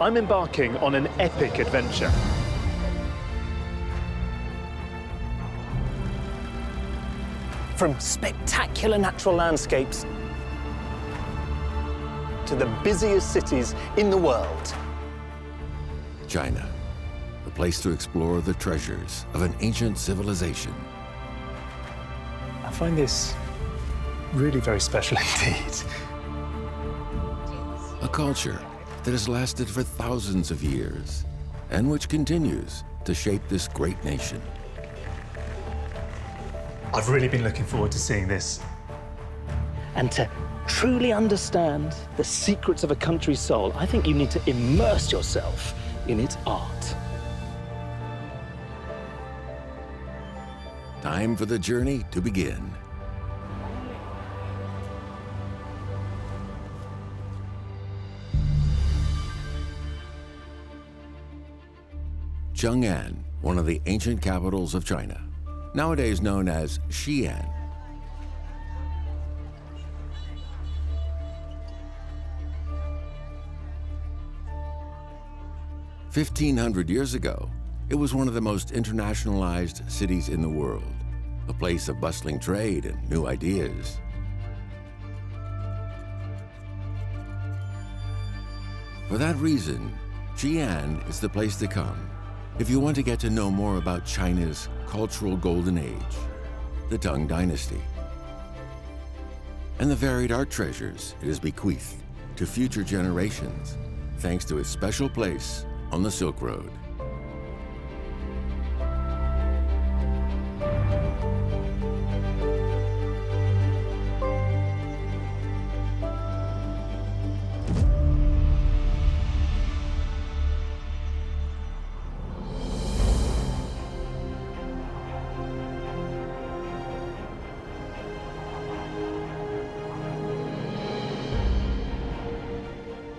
I'm embarking on an epic adventure. From spectacular natural landscapes to the busiest cities in the world. China, a place to explore the treasures of an ancient civilization. I find this really very special indeed. A culture that has lasted for thousands of years and which continues to shape this great nation. I've really been looking forward to seeing this. And to truly understand the secrets of a country's soul, I think you need to immerse yourself in its art. Time for the journey to begin. Chang'an, one of the ancient capitals of China, nowadays known as Xi'an. "1,500 years ago, it was one of the most internationalized cities in the world, a place of bustling trade and new ideas. For that reason, Xi'an is the place to come if you want to get to know more about China's cultural golden age, the Tang Dynasty, and the varied art treasures it has bequeathed to future generations, thanks to its special place on the Silk Road.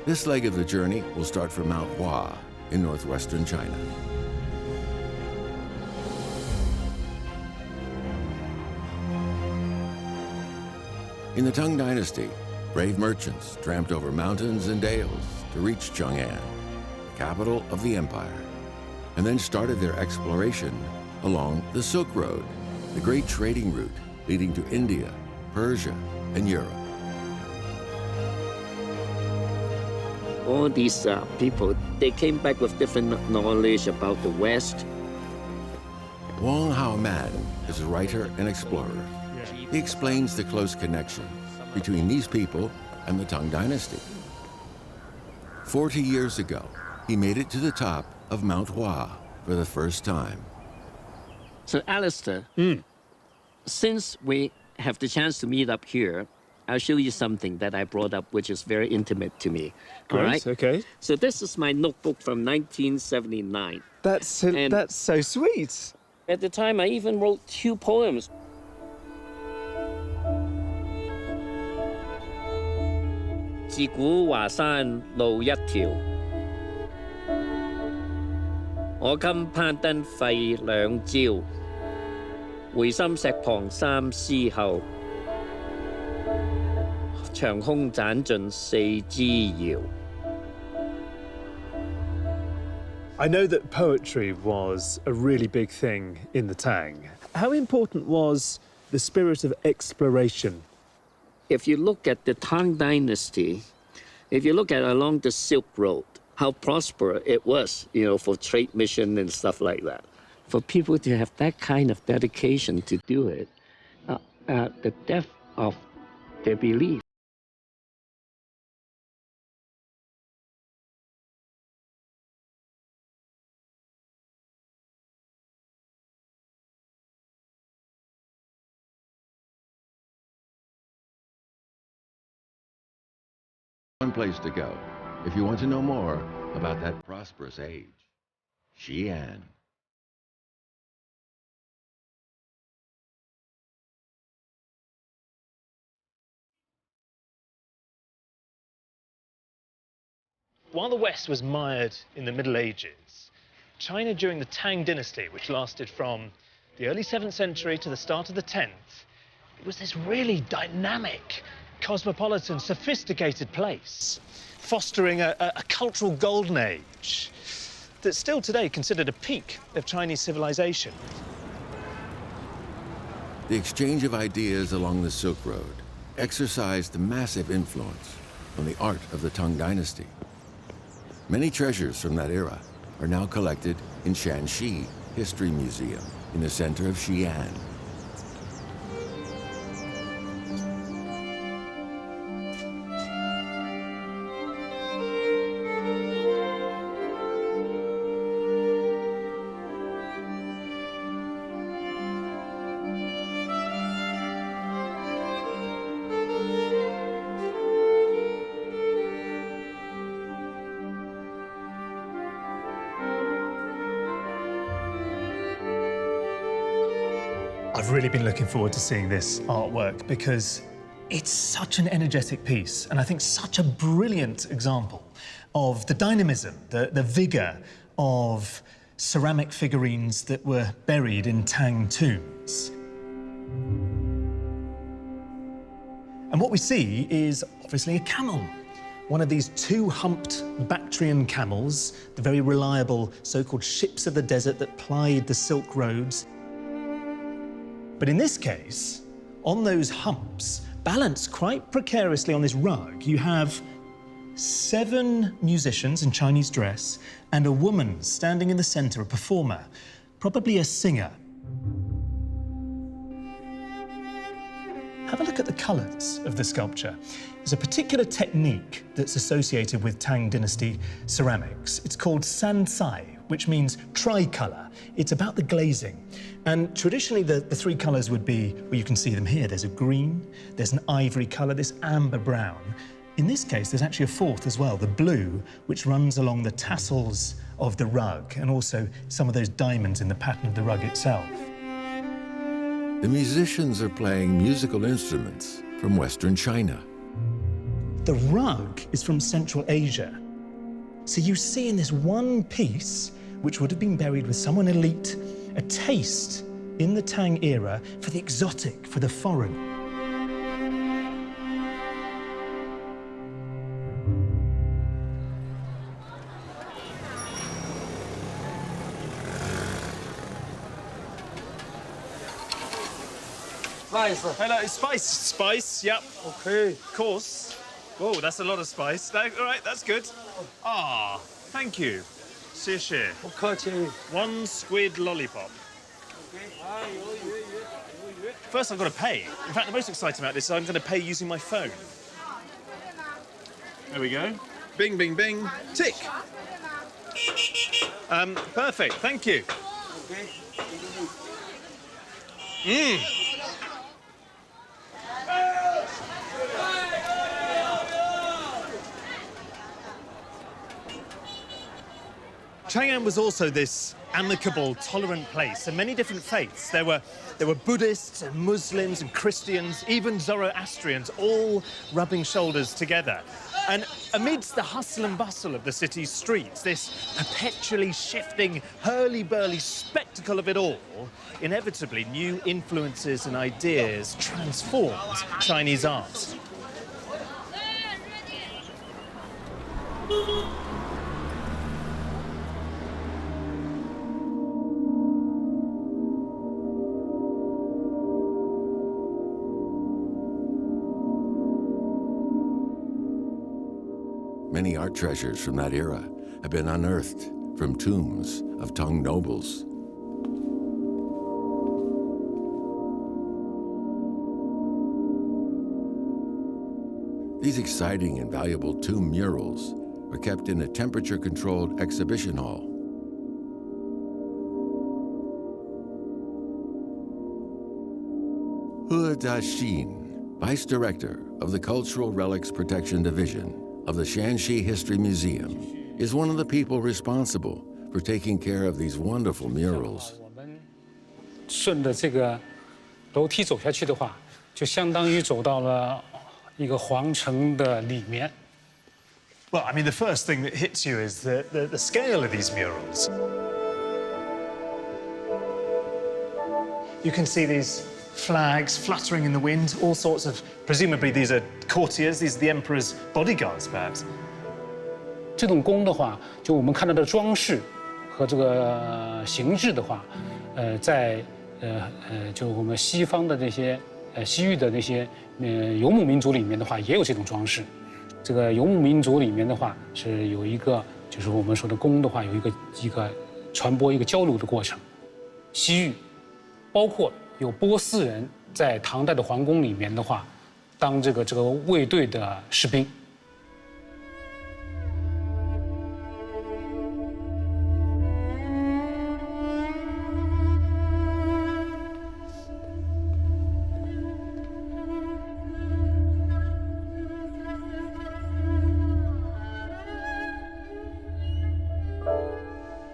This leg of the journey will start from Mount Hua in northwestern China. In the Tang Dynasty, brave merchants tramped over mountains and dales to reach Chang'an, the capital of the empire, and then started their exploration along the Silk Road, the great trading route leading to India, Persia, and Europe. All these people, they came back with different knowledge about the West. Wang Haoman is a writer and explorer. He explains the close connection between these people and the Tang Dynasty. 40 years ago, he made it to the top of Mount Hua for the first time. So, Alistair, since we have the chance to meet up here, I'll show you something that I brought up, which is very intimate to me. Great, all right? okay. So this is my notebook from 1979. That's so sweet. At the time, I even wrote 2 poems. "自古華山路一條，我今攀登費兩朝，回心石旁三思後。長空斬盡四枝搖." I know that poetry was a really big thing in the Tang. How important was the spirit of exploration? If you look at the Tang Dynasty, if you look at along the Silk Road, how prosperous it was, you know, for trade mission and stuff like that. For people to have that kind of dedication to do it, the depth of their belief. One place to go if you want to know more about that prosperous age, Xi'an. While the West was mired in the Middle Ages, China during the Tang Dynasty, which lasted from the early 7th century to the start of the 10th, it was this really dynamic cosmopolitan, sophisticated place, fostering a cultural golden age that's still today considered a peak of Chinese civilization. The exchange of ideas along the Silk Road exercised a massive influence on the art of the Tang Dynasty. Many treasures from that era are now collected in Shanxi History Museum in the center of Xi'an. I've really been looking forward to seeing this artwork because it's such an energetic piece and I think such a brilliant example of the dynamism, the vigour of ceramic figurines that were buried in Tang tombs. And what we see is obviously a camel. One of these two-humped Bactrian camels, the very reliable so-called ships of the desert that plied the Silk Roads. But in this case, on those humps, balanced quite precariously on this rug, you have 7 musicians in Chinese dress and a woman standing in the center, a performer, probably a singer. Have a look at the colours of the sculpture. There's a particular technique that's associated with Tang Dynasty ceramics. It's called sansai, which means tricolour. It's about the glazing. And traditionally, the 3 colours would be, well, you can see them here. There's a green, there's an ivory colour, this amber brown. In this case, there's actually a 4th as well, the blue, which runs along the tassels of the rug and also some of those diamonds in the pattern of the rug itself. The musicians are playing musical instruments from Western China. The rug is from Central Asia. So you see in this one piece, which would have been buried with someone elite, a taste in the Tang era for the exotic, for the foreign. Spice. Hello, spice. Spice, yep. Okay. Of course. Oh, that's a lot of spice. No, all right, that's good. Ah, thank you. 谢谢. 不客气。 1 squid lollipop. First, I've got to pay. In fact, the most exciting about this is I'm going to pay using my phone. There we go. Bing, bing, bing. Tick. Perfect. Thank you. Chang'an was also this amicable, tolerant place, and many different faiths. There were Buddhists and Muslims and Christians, even Zoroastrians, all rubbing shoulders together. And amidst the hustle and bustle of the city's streets, this perpetually shifting, hurly-burly spectacle of it all, inevitably new influences and ideas transformed Chinese art. Many art treasures from that era have been unearthed from tombs of Tang nobles. These exciting and valuable tomb murals are kept in a temperature-controlled exhibition hall. He Daxin, Vice Director of the Cultural Relics Protection Division of the Shanxi History Museum, is one of the people responsible for taking care of these wonderful murals. 顺着这个楼梯走下去的话，就相当于走到了一个皇城的里面。 Well, I mean, the first thing that hits you is the scale of these murals. You can see these flags fluttering in the wind, all sorts of, presumably these are courtiers, these are the emperor's bodyguards, perhaps. 这种宫的话，就我们看到的装饰和这个形制的话，就我们西方的这些西域的那些游牧民族里面的话，也有这种装饰。这个游牧民族里面的话，是有一个就是我们说的宫的话，有一个传播一个交流的过程。西域，包括有波斯人在唐代的皇宫里面的话，当这个卫队的士兵。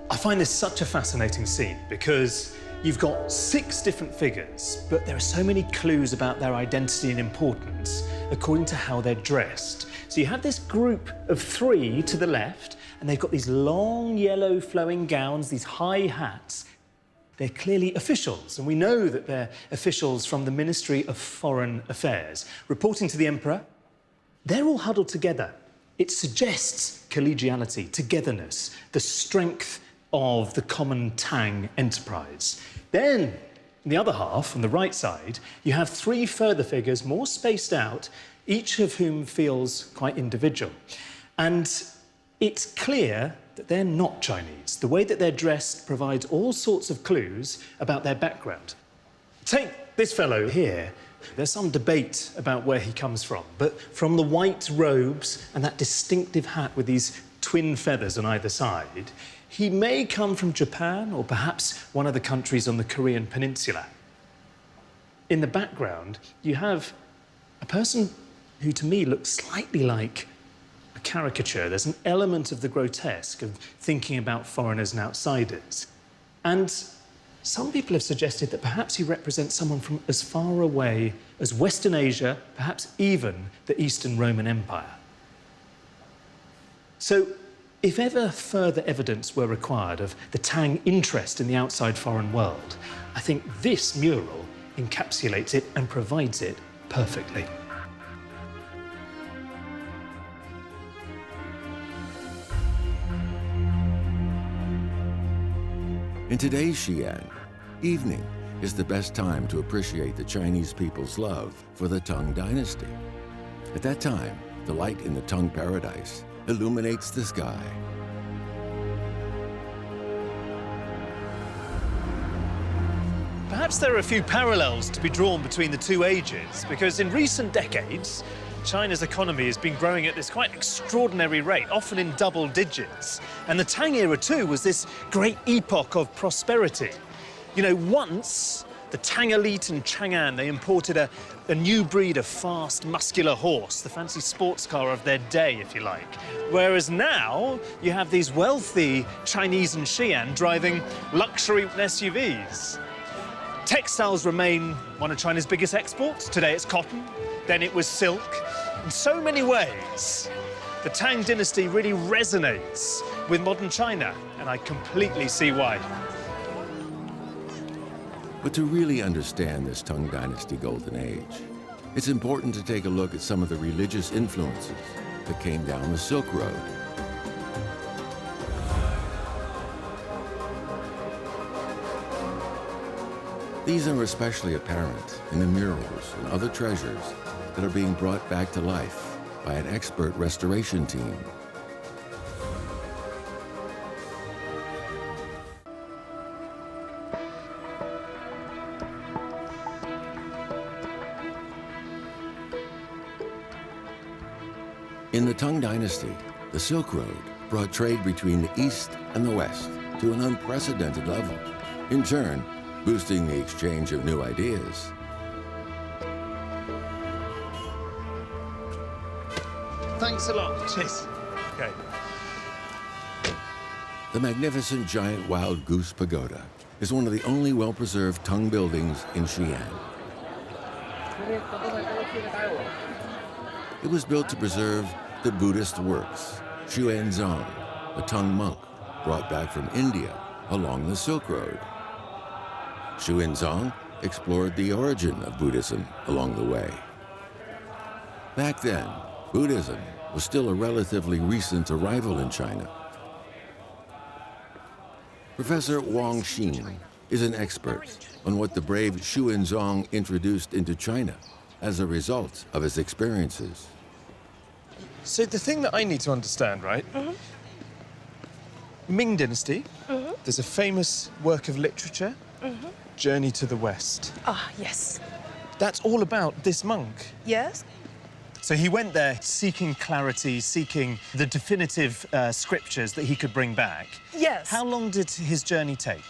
I find this such a fascinating scene because you've got 6 different figures, but there are so many clues about their identity and importance according to how they're dressed. So you have this group of 3 to the left, and they've got these long yellow flowing gowns, these high hats. They're clearly officials, and we know that they're officials from the Ministry of Foreign Affairs. Reporting to the emperor, they're all huddled together. It suggests collegiality, togetherness, the strength of the common Tang enterprise. Then, in the other half, on the right side, you have 3 further figures, more spaced out, each of whom feels quite individual. And it's clear that they're not Chinese. The way that they're dressed provides all sorts of clues about their background. Take this fellow here. There's some debate about where he comes from, but from the white robes and that distinctive hat with these twin feathers on either side, he may come from Japan or perhaps one of the countries on the Korean peninsula. In the background, you have a person who to me looks slightly like a caricature. There's an element of the grotesque, of thinking about foreigners and outsiders. And some people have suggested that perhaps he represents someone from as far away as Western Asia, perhaps even the Eastern Roman Empire. So, if ever further evidence were required of the Tang interest in the outside foreign world, I think this mural encapsulates it and provides it perfectly. In today's Xi'an, evening is the best time to appreciate the Chinese people's love for the Tang Dynasty. At that time, the light in the Tang paradise illuminates the sky. Perhaps there are a few parallels to be drawn between the 2 ages, because in recent decades, China's economy has been growing at this quite extraordinary rate, often in double digits. And the Tang era too was this great epoch of prosperity. You know, once the Tang elite in Chang'an, they imported a new breed of fast, muscular horse, the fancy sports car of their day, if you like. Whereas now, you have these wealthy Chinese in Xi'an driving luxury SUVs. Textiles remain one of China's biggest exports. Today it's cotton, then it was silk. In so many ways, the Tang Dynasty really resonates with modern China, and I completely see why. But to really understand this Tang Dynasty golden age, it's important to take a look at some of the religious influences that came down the Silk Road. These are especially apparent in the murals and other treasures that are being brought back to life by an expert restoration team. In the Tang Dynasty, the Silk Road brought trade between the East and the West to an unprecedented level, in turn boosting the exchange of new ideas. Thanks a lot. Cheers. Okay. The magnificent giant wild goose pagoda is one of the only well-preserved Tang buildings in Xi'an. It was built to preserve the Buddhist works, Xuanzang, a Tang monk brought back from India along the Silk Road. Xuanzang explored the origin of Buddhism along the way. Back then, Buddhism was still a relatively recent arrival in China. Professor Wang Xin is an expert on what the brave Xuanzang introduced into China as a result of his experiences. So the thing that I need to understand, right? Ming Dynasty, there's a famous work of literature, Journey to the West. Ah, yes. That's all about this monk. Yes. So he went there seeking clarity, seeking the definitive scriptures that he could bring back. Yes. How long did his journey take?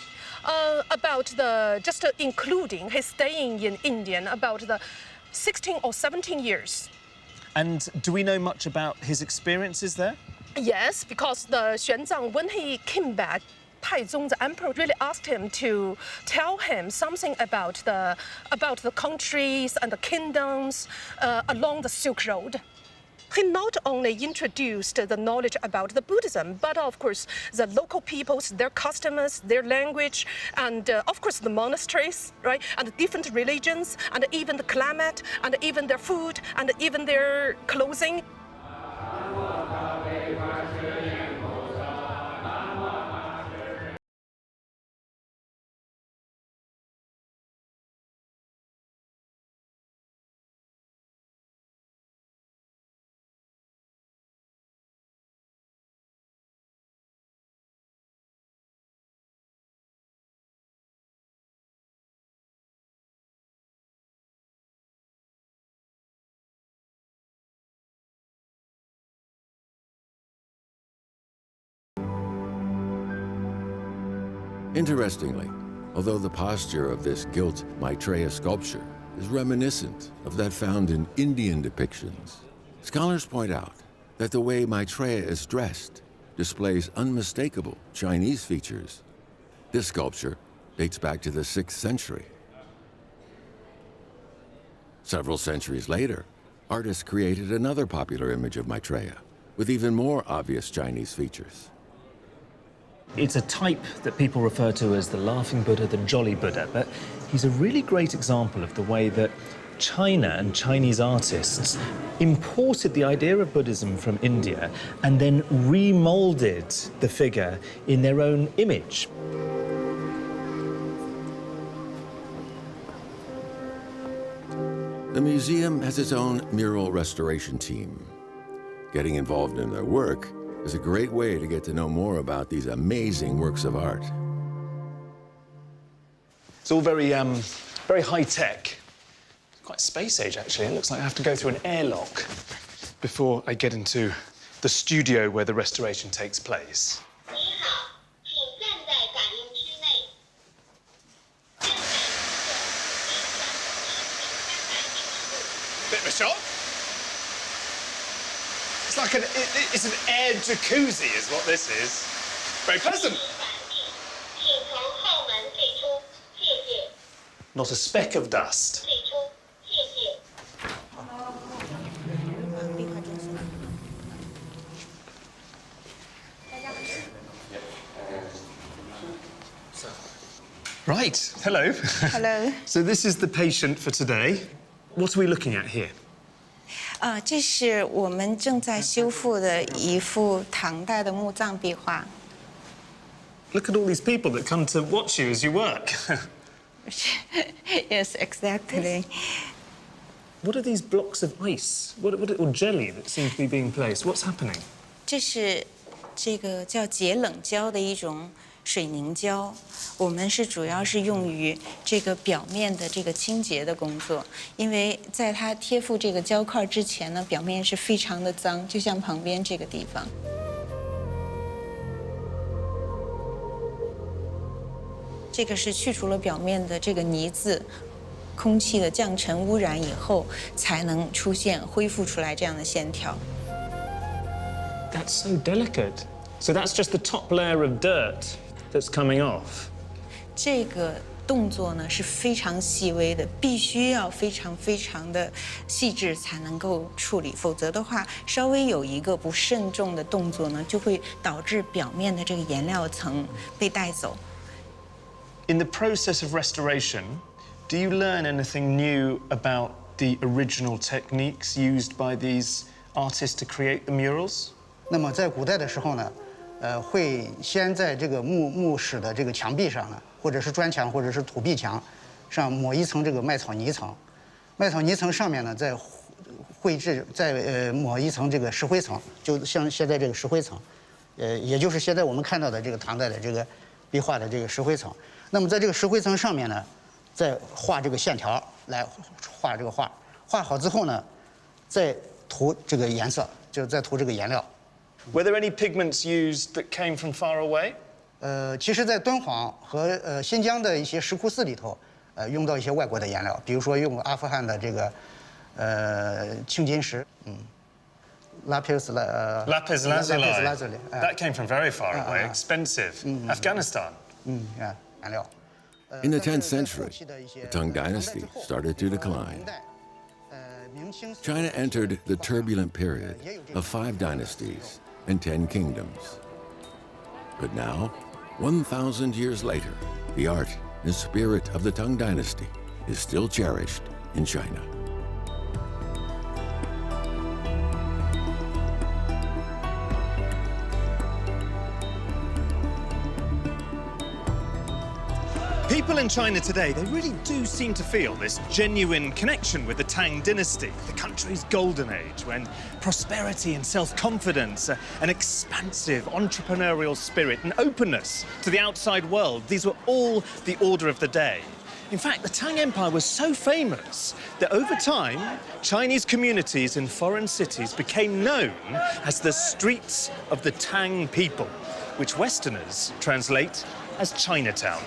Just including his staying in India, about the 16 or 17 years. And do we know much about his experiences there? Yes, because the Xuanzang, when he came back, Taizong, the emperor, really asked him to tell him something about the countries and the kingdoms along the Silk Road. He not only introduced the knowledge about the Buddhism, but of course the local peoples, their customs, their language, and of course the monasteries, right? And the different religions, and even the climate, and even their food, and even their clothing. Interestingly, although the posture of this gilt Maitreya sculpture is reminiscent of that found in Indian depictions, scholars point out that the way Maitreya is dressed displays unmistakable Chinese features. This sculpture dates back to the 6th century. Several centuries later, artists created another popular image of Maitreya with even more obvious Chinese features. It's a type that people refer to as the laughing Buddha, the jolly Buddha, but he's a really great example of the way that China and Chinese artists imported the idea of Buddhism from India and then remolded the figure in their own image. The museum has its own mural restoration team. Getting involved in their work is a great way to get to know more about these amazing works of art. It's all very high tech. Quite space age, actually. It looks like I have to go through an airlock before I get into the studio where the restoration takes place. Bit of a shock. It's an air jacuzzi is what this is. Very pleasant. Not a speck of dust. Right, hello. Hello. So this is the patient for today. What are we looking at here? 这是我们正在修复的一幅唐代的墓葬壁画。Look at all these people that come to watch you as you work. Yes, exactly. What are these blocks of ice? Or jelly that seem to be being placed? What's happening? 这是这个叫解冷胶的一种水凝胶，我们主要是用于这个表面的这个清洁的工作，因为在它贴附这个胶块之前呢，表面是非常的脏，就像旁边这个地方。这个是去除了表面的这个泥渍、空气的降尘污染以后，才能出现恢复出来这样的线条。That's so delicate. So that's just the top layer of dirt that's coming off. 这个动作呢是非常细微的，必须要非常的细致才能够处理，否则的话，稍微有一个不慎重的动作呢，就会导致表面的这个颜料层被带走。In the process of restoration, Do you learn anything new about the original techniques used by these artists to create the murals? 那么在古代的时候呢，会先在这个墓室的这个墙壁上呢，或者是砖墙，或者是土壁墙上抹一层这个麦草泥层，麦草泥层上面呢再抹一层这个石灰层，就像现在这个石灰层，也就是现在我们看到的这个唐代的这个壁画的这个石灰层。那么在这个石灰层上面呢，再画这个线条来画这个画，画好之后呢，再涂这个颜色，就是再涂这个颜料。 Were there any pigments used that came from far away? 其实，在敦煌和新疆的一些石窟寺里头，用到一些外国的颜料，比如说用阿富汗的这个青金石，lapis lazuli. That came from very far away, expensive. Afghanistan. 颜料。 In the 10th century, the Tang Dynasty started to decline. China entered the turbulent period of 5 dynasties and 10 kingdoms. But now, 1,000 years later, the art and spirit of the Tang Dynasty is still cherished in China. People in China today, they really do seem to feel this genuine connection with the Tang Dynasty, the country's golden age, when prosperity and self-confidence, an expansive entrepreneurial spirit and openness to the outside world, these were all the order of the day. In fact, the Tang Empire was so famous that over time, Chinese communities in foreign cities became known as the streets of the Tang people, which Westerners translate as Chinatown.